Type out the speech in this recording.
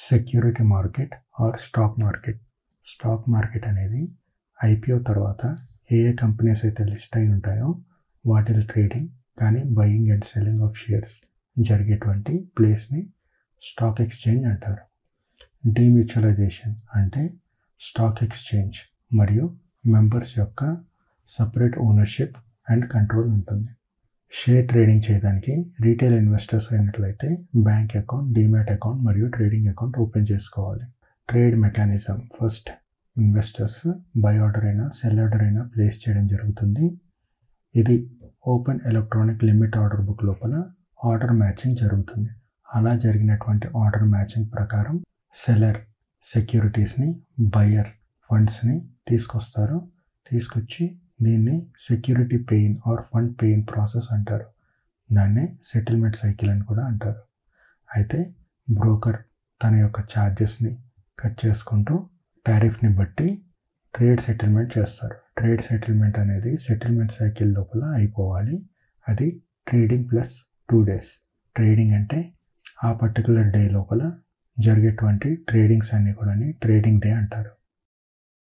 Security market or stock market. Stock market అనేది IPO తర్వాత ఏ కంపెనీస్ అయితే లిస్ట్ అయి ఉంటాయో వాటిల ట్రేడింగ్ కానీ buying and selling of shares జరిగేటువంటి ప్లేస్ని స్టాక్ ఎక్స్చేంజ్ అంటారు. డీమ్యూచువలైజేషన్ అంటే స్టాక్ ఎక్స్చేంజ్ మరియు మెంబర్స్ యొక్క సపరేట్ ఓనర్షిప్ అండ్ కంట్రోల్ ఉంటుంది. షేర్ ట్రేడింగ్ చేయడానికి రీటైల్ ఇన్వెస్టర్స్ అయినట్లయితే బ్యాంక్ అకౌంట్, డీమ్యాట్ అకౌంట్ మరియు ట్రేడింగ్ అకౌంట్ ఓపెన్ చేసుకోవాలి. Trade mechanism first investors buy order అయినా సెల్ ఆర్డర్ అయినా ప్లేస్ చేయడం జరుగుతుంది. ఇది open electronic limit order book లోపల ఆర్డర్ మ్యాచింగ్ జరుగుతుంది. అలా జరిగినటువంటి ఆర్డర్ మ్యాచింగ్ ప్రకారం సెల్లర్ సెక్యూరిటీస్ని, బయ్యర్ ఫండ్స్ని తీసుకొస్తారు. తీసుకొచ్చి దీన్ని security pay in or fund pay in process అంటారు. దాన్నే సెటిల్మెంట్ సైకిల్ అని కూడా అంటారు. అయితే బ్రోకర్ తన యొక్క ఛార్జెస్ని కట్ చేసుకుంటూ టారిఫ్ని బట్టి ట్రేడ్ సెటిల్మెంట్ చేస్తారు. ట్రేడ్ సెటిల్మెంట్ అనేది సెటిల్మెంట్ సైకిల్ లోపల అయిపోవాలి. అది ట్రేడింగ్ ప్లస్ 2 days. ట్రేడింగ్ అంటే ఆ పర్టికులర్ డే లోపల జరిగేటువంటి ట్రేడింగ్స్ అన్నీ కూడా ట్రేడింగ్ డే అంటారు.